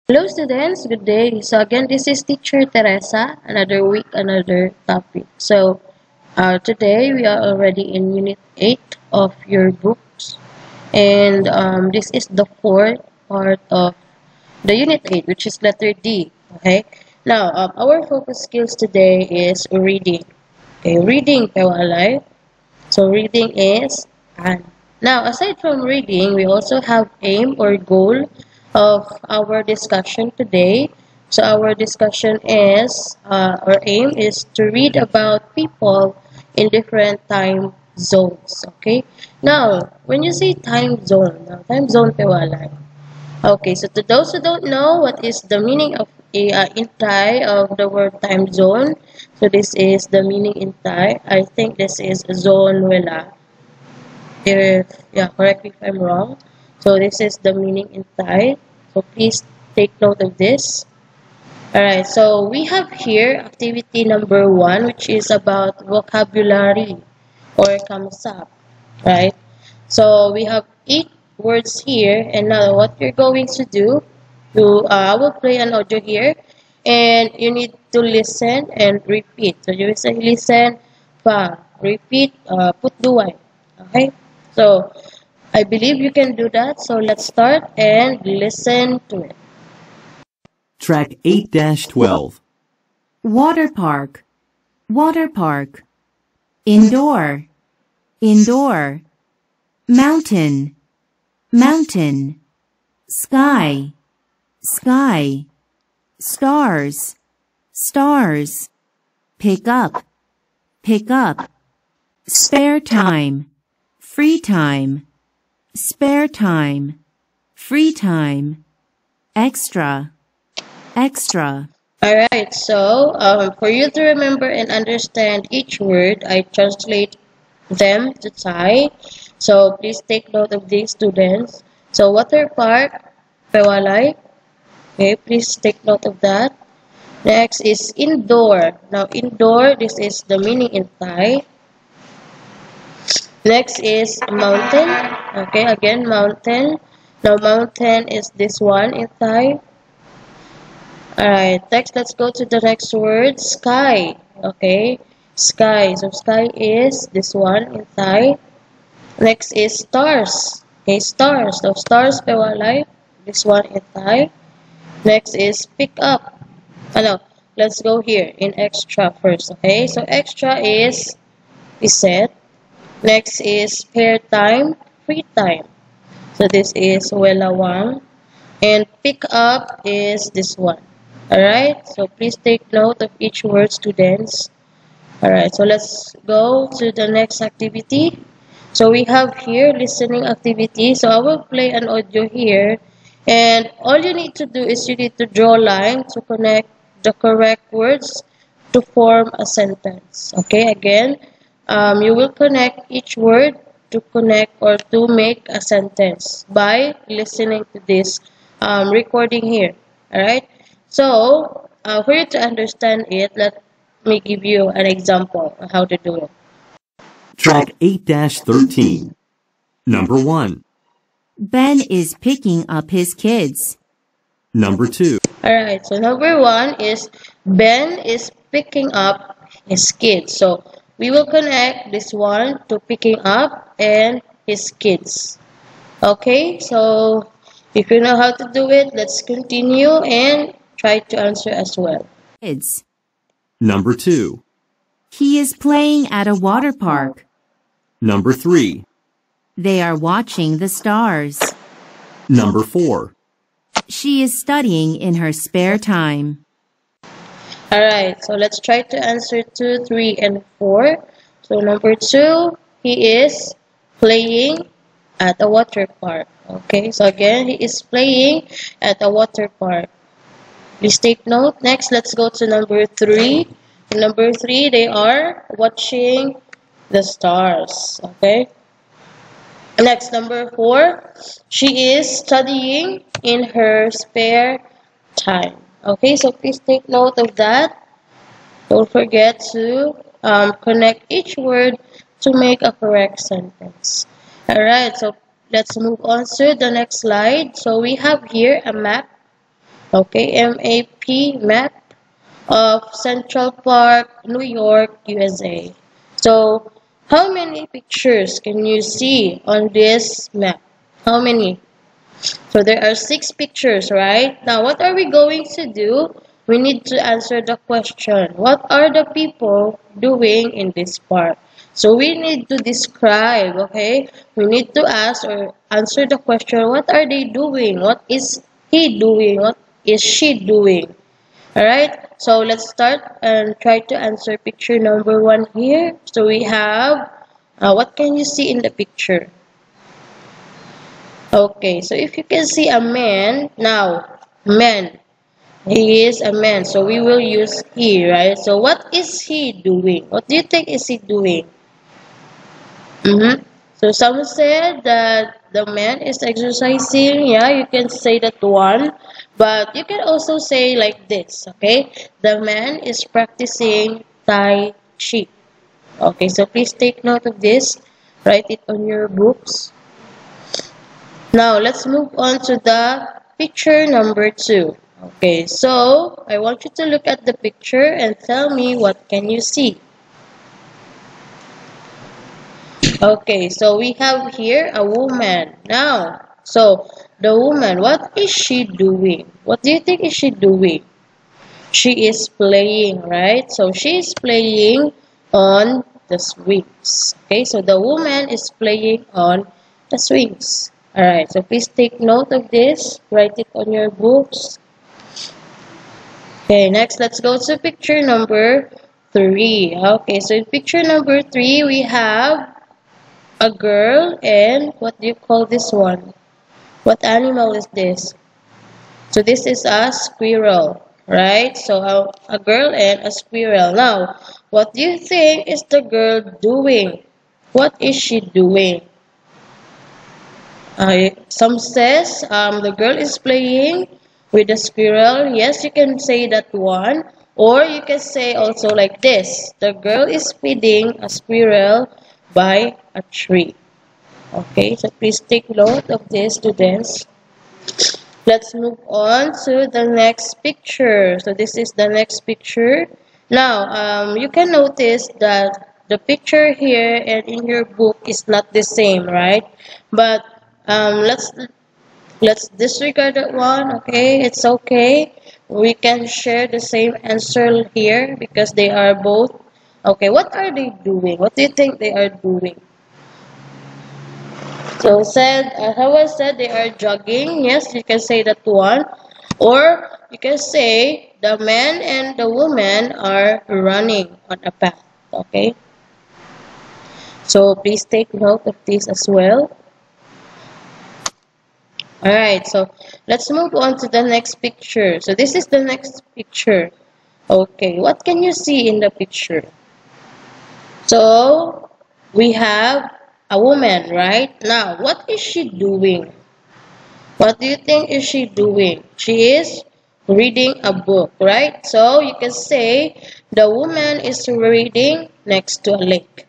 Hello students, good day. So again, this is teacher Teresa, another week, another topic. So today we are already in unit 8 of your books, and this is the fourth part of the unit 8, which is letter D. Okay, now our focus skills today is reading. Okay, reading pewalay. So reading is an. Now, aside from reading, we also have aim or goal of our discussion today. So our discussion is, our aim is to read about people in different time zones. Okay. Now, when you say time zone, now time zone pewalay. Okay, so to those who don't know what is the meaning of a in Thai of the word time zone, so this is the meaning in Thai. I think this is zone wala. If yeah, correct me if I'm wrong. So this is the meaning in Thai. So please take note of this. Alright, so we have here activity number 1, which is about vocabulary or kamsap, right? So we have 8 words here, and now what you're going to do, I will play an audio here, and you need to listen and repeat. So you will say listen, pa, repeat, put duay. Okay? So I believe you can do that. So let's start and listen to it. Track 8-12. Water park, water park. Indoor, indoor. Mountain, mountain. Sky, sky. Stars, stars. Pick up, pick up. Spare time, free time. Spare time, free time. Extra, extra. Alright, so for you to remember and understand each word, I translate them to Thai. So please take note of these students. So water park, pewalay. Okay, please take note of that. Next is indoor. Now indoor, this is the meaning in Thai. Next is mountain. Okay, again mountain. Now mountain is this one in Thai. Alright, next let's go to the next word, sky. Okay, sky. So sky is this one in Thai. Next is stars. Okay, stars. So stars pewalay. This one in Thai. Next is pick up. Ano, let's go here in extra first. Okay, so extra is set. Next is spare time, free time. So this is welawang. And pick up is this one. Alright, so please take note of each word, students. Alright, so let's go to the next activity. So we have here listening activity. So I will play an audio here. And all you need to do is you need to draw a line to connect the correct words to form a sentence. Okay, again, you will connect each word to connect or to make a sentence by listening to this recording here. Alright, so for you to understand it, let me give you an example of how to do it. Track 8-13. Number 1. Ben is picking up his kids. Number 2. Alright, so number 1 is Ben is picking up his kids. So we will connect this one to picking up and his kids. Okay, so if you know how to do it, let's continue and try to answer as well. Kids. Number 2. He is playing at a water park. Number 3. They are watching the stars. Number 4. She is studying in her spare time. Alright, so let's try to answer 2, 3, and 4. So number 2, he is playing at a water park. Okay, so again, he is playing at a water park. Please take note. Next, let's go to number 3. In number 3, they are watching the stars. Okay. Next, number 4, she is studying in her spare time. Okay, so please take note of that. Don't forget to connect each word to make a correct sentence. Alright, so let's move on to the next slide. So we have here a map Okay, map of Central Park, New York, USA. So, how many pictures can you see on this map? How many? So there are 6 pictures, right? Now, what are we going to do? We need to answer the question. What are the people doing in this park? So we need to describe, okay? We need to ask or answer the question, what are they doing? What is he doing? What is she doing? Alright, so let's start and try to answer picture number 1 here. So we have, what can you see in the picture? Okay, so if you can see a man, now, man, he is a man, so we will use he, right? So what is he doing? What do you think is he doing? So some said that the man is exercising. Yeah, you can say that one. But you can also say like this, okay? The man is practicing Tai Chi. Okay, so please take note of this. Write it on your books. Now, let's move on to the picture number 2. Okay, so I want you to look at the picture and tell me what can you see. Okay, so we have here a woman. Now, so the woman, what is she doing? What do you think is she doing? She is playing, right? So she is playing on the swings. Okay, so the woman is playing on the swings. Alright, so please take note of this. Write it on your books. Okay, next let's go to picture number 3. Okay, so in picture number 3, we have a girl and what do you call this one? What animal is this? So this is a squirrel, right? So a girl and a squirrel. Now, what do you think is the girl doing? What is she doing? Some says the girl is playing with the squirrel. Yes, you can say that one. Or you can say also like this. The girl is feeding a squirrel by a tree. Okay, so please take note of this, students. Let's move on to the next picture. So this is the next picture. Now, you can notice that the picture here and in your book is not the same, right? But let's disregard that one. Okay, it's okay. We can share the same answer here because they are both. Okay, what are they doing? What do you think they are doing? So how I said, they are jogging. Yes, you can say that one. Or you can say the man and the woman are running on a path. Okay. So please take note of this as well. Alright, so let's move on to the next picture. So this is the next picture. Okay, what can you see in the picture? So we have a woman, right? Now, what is she doing? What do you think is she doing? She is reading a book, right? So you can say the woman is reading next to a lake.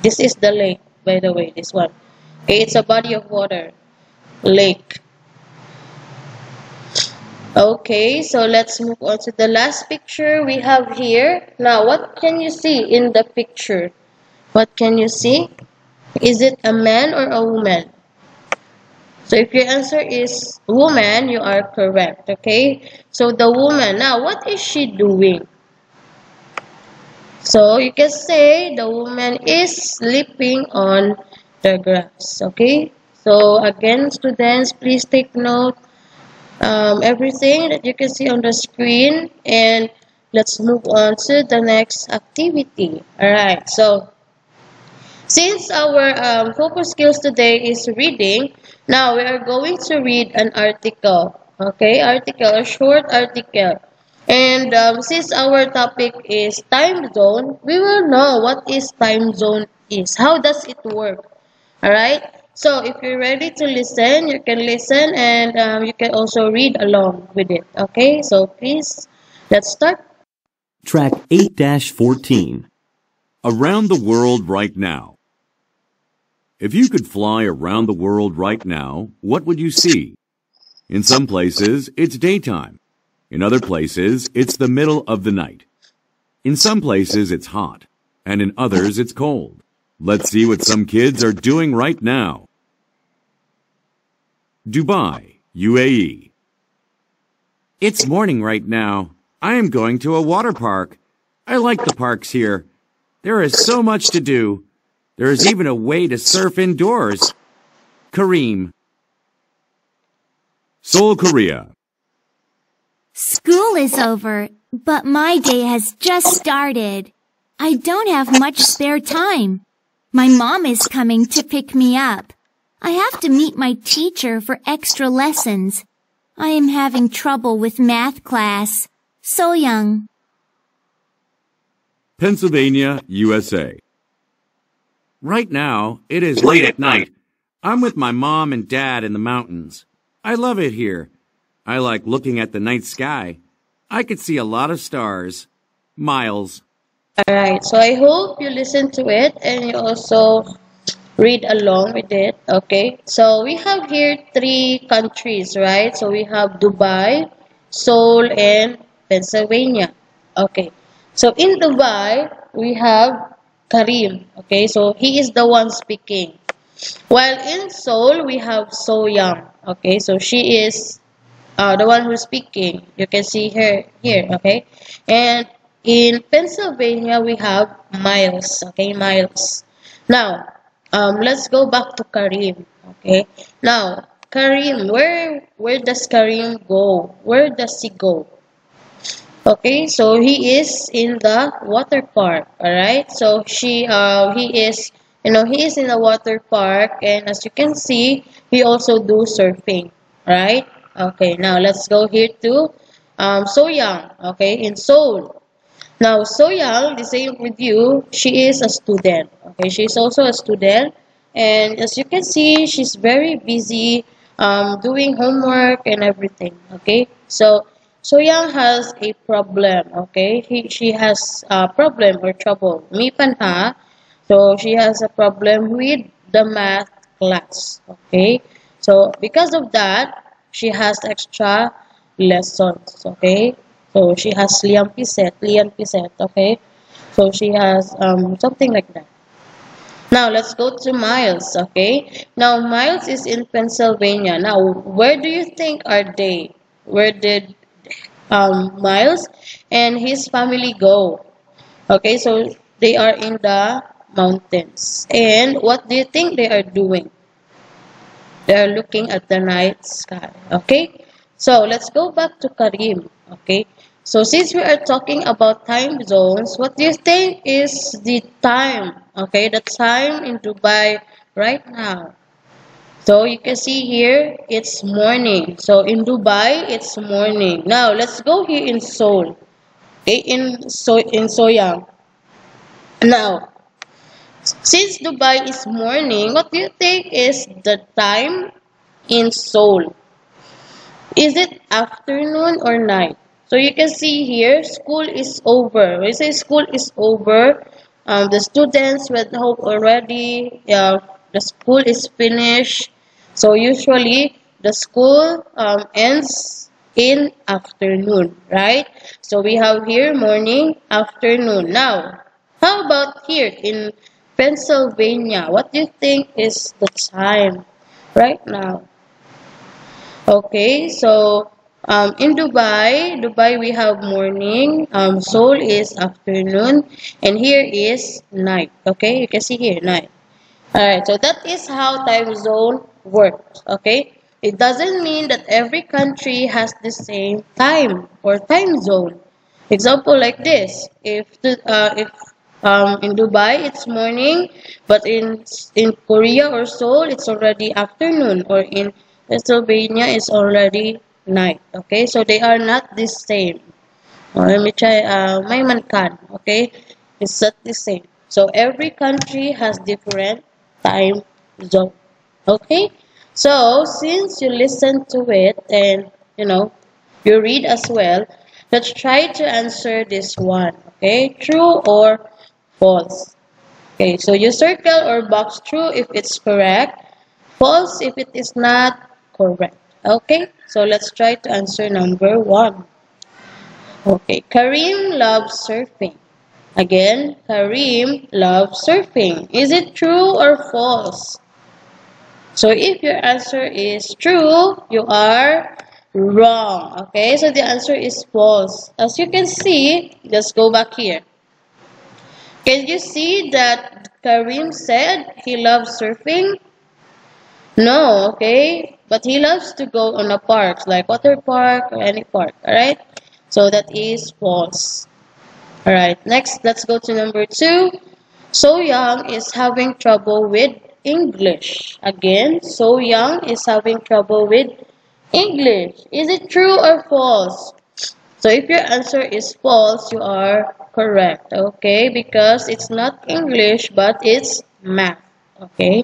This is the lake, by the way, this one. Okay, it's a body of water. Lake. Okay, so let's move on to the last picture we have here. Now, what can you see in the picture? What can you see? Is it a man or a woman? So if your answer is woman, you are correct, okay? So the woman, now what is she doing? So you can say the woman is sleeping on the grass, okay? So again, students, please take note everything that you can see on the screen, and let's move on to the next activity. Alright, so since our focus skills today is reading, now we are going to read an article. Okay, a short article. And since our topic is time zone, we will know what is time zone is. How does it work? Alright, so if you're ready to listen, you can listen and you can also read along with it. Okay, so please, let's start. Track 8-14. Around the world right now. If you could fly around the world right now, what would you see? In some places, it's daytime. In other places, it's the middle of the night. In some places, it's hot, and in others, it's cold. Let's see what some kids are doing right now. Dubai, UAE. It's morning right now. I am going to a water park. I like the parks here. There is so much to do. There is even a way to surf indoors. Kareem. Seoul, Korea. School is over, but my day has just started. I don't have much spare time. My mom is coming to pick me up. I have to meet my teacher for extra lessons. I am having trouble with math class. So young. Pennsylvania, USA. Right now, it is late at night. I'm with my mom and dad in the mountains. I love it here. I like looking at the night sky. I could see a lot of stars. Miles. Alright, so I hope you listen to it and you also read along with it, okay? So we have here 3 countries, right? So we have Dubai, Seoul, and Pennsylvania. Okay, so in Dubai, we have Karim, okay? So he is the one speaking. While in Seoul, we have So Young, okay? So she is the one who's speaking. You can see her here, okay? And in Pennsylvania, we have Miles, okay? Miles. Now, let's go back to Karim, okay? Now, Karim, where does Karim go? Where does he go? Okay, so he is in the water park, all right? So he is, he is in the water park, and as you can see, he also do surfing, right? Okay, now let's go here to So Young, okay, in Seoul. Now, So Young, the same with you, she is a student, okay? She's also a student, and as you can see, she's very busy doing homework and everything, okay? So Young has a problem, okay? She has a problem or trouble. May panha. So she has a problem with the math class, okay? So because of that, she has extra lessons, okay? So she has lian piset, okay? So she has something like that. Now let's go to Miles, okay? Now Miles is in Pennsylvania. Now where do you think are they? Where did Miles and his family go? Okay, so they are in the mountains. And what do you think they are doing? They are looking at the night sky. Okay, so let's go back to Karim. Okay, so since we are talking about time zones, what do you think is the time? Okay, the time in Dubai right now. So you can see here, it's morning. So in Dubai, it's morning. Now let's go here in Seoul. Okay, in Soyang. Now, since Dubai is morning, what do you think is the time in Seoul? Is it afternoon or night? So you can see here, school is over. When you say school is over, the students went home already. The school is finished. So usually the school ends in afternoon, right? So we have here morning, afternoon. Now, how about here in Pennsylvania? What do you think is the time right now? Okay, so in Dubai we have morning, Seoul is afternoon, and here is night. Okay, you can see here night. Alright, so that is how time zone works. Okay, it doesn't mean that every country has the same time or time zone. Example like this: if in Dubai it's morning, but in Korea or Seoul it's already afternoon, or in Pennsylvania it's already night. Okay, so they are not the same. Let me try. May man kan. Okay, it's not the same. So every country has different time zone. Okay, so since you listen to it and you read as well, let's try to answer this one. Okay, true or false. Okay, so you circle or box true if it's correct, false if it is not correct. Okay, so let's try to answer number 1. Okay, Karim loves surfing. Again, Karim loves surfing. Is it true or false? So if your answer is true, you are wrong. Okay, so the answer is false. As you can see, let's go back here. Can you see that Karim said he loves surfing? No, okay? But he loves to go on a park, like water park or any park, alright? So that is false. Alright, next, let's go to number 2. So Young is having trouble with English. Again, So Young is having trouble with English. Is it true or false? So if your answer is false, you are correct, okay? Because it's not English, but it's math, okay?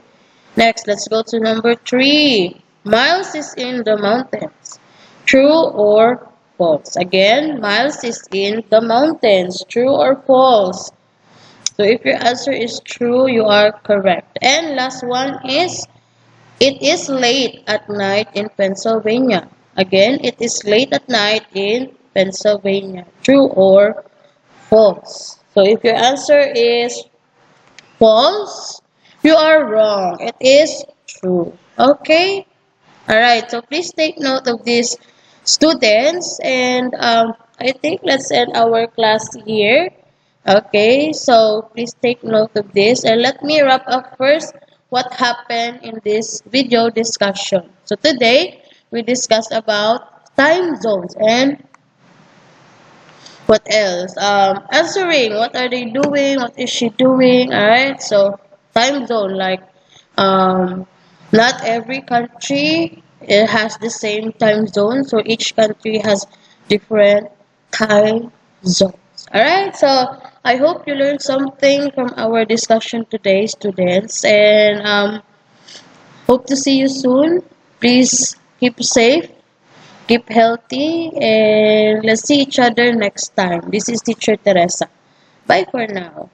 Next, let's go to number 3. Miles is in the mountains. True or false? Again, Miles is in the mountains. True or false? So if your answer is true, you are correct. And last one is, it is late at night in Pennsylvania. Again, it is late at night in Pennsylvania. True or false? So if your answer is false, you are wrong. It is true. Okay? Alright, so please take note of these students. And I think let's end our class here. Okay, so please take note of this. And let me wrap up first what happened in this video discussion. So today, we discussed about time zones and what else? Answering, what are they doing? What is she doing? Alright, so time zone, like not every country it has the same time zone. So each country has different time zones. Alright, so I hope you learned something from our discussion today, students. And hope to see you soon. Please keep safe. Keep healthy, and let's see each other next time. This is Teacher Teresa. Bye for now.